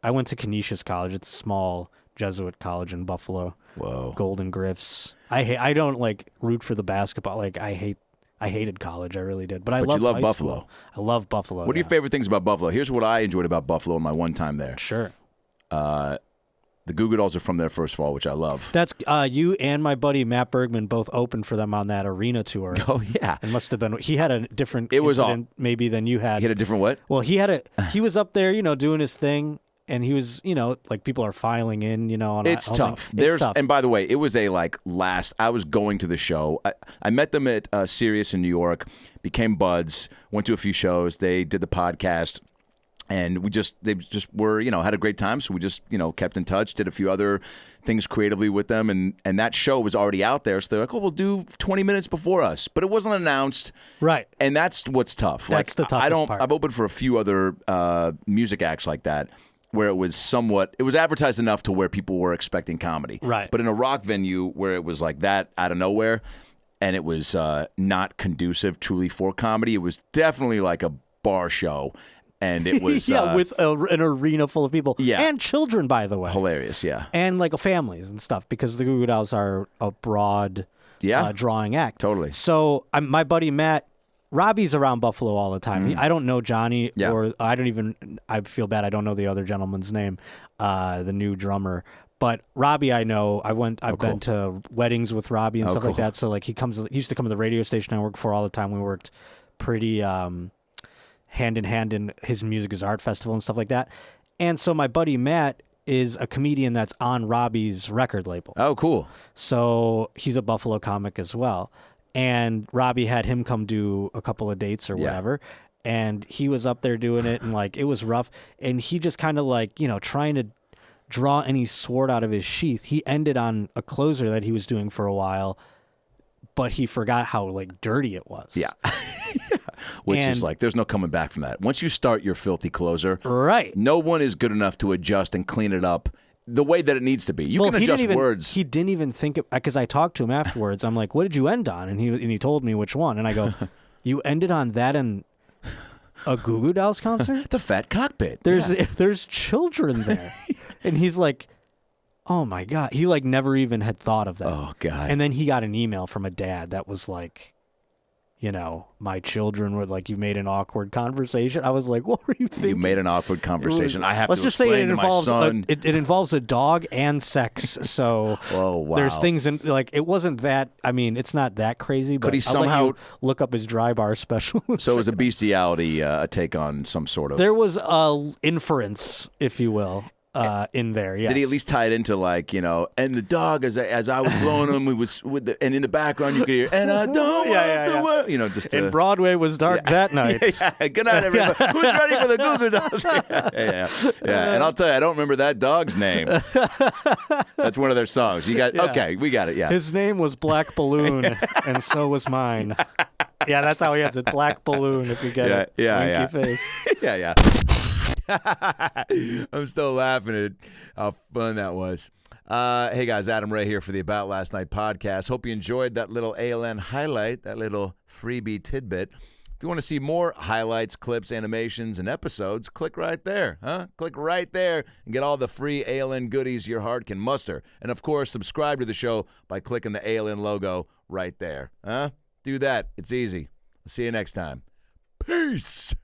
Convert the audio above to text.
I went to Canisius College. It's a small Jesuit college in Buffalo. Whoa. Golden Griffs. I don't like root for the basketball. Like I hated college. I really did. But you love Buffalo. School. I love Buffalo. What are your favorite things about Buffalo? Here's what I enjoyed about Buffalo in my one time there. Sure. The Goo Goo Dolls are from there, first of all, which I love. That's you and my buddy Matt Bergman both opened for them on that arena tour. Oh, yeah. It must have been. He had a different incident maybe than you had. He had a different what? Well, he was up there, doing his thing. And he was, like people are filing in, on it's tough. It's tough. And by the way, it was I was going to the show. I met them at Sirius in New York, became buds, went to a few shows. They did the podcast, and they just were, had a great time. So we just, kept in touch, did a few other things creatively with them. And that show was already out there. So they're like, oh, we'll do 20 minutes before us. But it wasn't announced. Right. And that's what's tough. That's the toughest part. I've opened for a few other music acts like that, where it was advertised enough to where people were expecting comedy. Right. But in a rock venue where it was like that out of nowhere, and it was not conducive truly for comedy, it was definitely like a bar show. And it was... with an arena full of people. Yeah. And children, by the way. Hilarious, yeah. And like families and stuff, because the Goo Goo Dolls are a broad drawing act. Totally. So my buddy Matt... Robbie's around Buffalo all the time. I don't know Johnny, or I feel bad, I don't know the other gentleman's name, the new drummer. But Robbie, I know. I've been to weddings with Robbie and stuff like that. So like he used to come to the radio station I worked for all the time. We worked pretty hand in hand in his Music is Art festival and stuff like that. And so my buddy Matt is a comedian that's on Robbie's record label. Oh, cool. So he's a Buffalo comic as well. And Robbie had him come do a couple of dates or whatever. And he was up there doing it, and like it was rough. And he just kind of like, trying to draw any sword out of his sheath. He ended on a closer that he was doing for a while, but he forgot how like dirty it was. Yeah. Which is like, there's no coming back from that. Once you start your filthy closer, right? No one is good enough to adjust and clean it up the way that it needs to be. You can adjust words. He didn't even think, because I talked to him afterwards. I'm like, what did you end on? And he told me which one. And I go, you ended on that in a Goo Goo Dolls concert? The Fat Cockpit. There's children there. And he's like, oh my God. He like never even had thought of that. Oh God. And then he got an email from a dad that was like, my children were like, you made an awkward conversation. I was like, what were you thinking? You made an awkward conversation. I have let's to just say it involves it involves a dog and sex. So oh, wow. There's things in like it wasn't that. I mean, it's not that crazy. But could he somehow I'll let you look up his dry bar special? So it was a bestiality take on some sort of. There was a inference, if you will. In there, yes. Did he at least tie it into like, and the dog as I was blowing him, we was and in the background you could hear, and I don't want the world, just and Broadway was dark that night. Good night, everybody. Who's ready for the Goo Goo Dolls? Yeah. And I'll tell you, I don't remember that dog's name. That's one of their songs. You got okay, we got it. Yeah. His name was Black Balloon, and so was mine. Yeah, that's how he has it. Black Balloon. If you get it. Winky face. Yeah. I'm still laughing at how fun that was. Hey guys, Adam Ray here for the About Last Night podcast. Hope you enjoyed that little ALN highlight, that little freebie tidbit. If you want to see more highlights, clips, animations, and episodes, click right there. Click right there and get all the free ALN goodies your heart can muster. And of course, subscribe to the show by clicking the ALN logo right there. Do that. It's easy. I'll see you next time. Peace.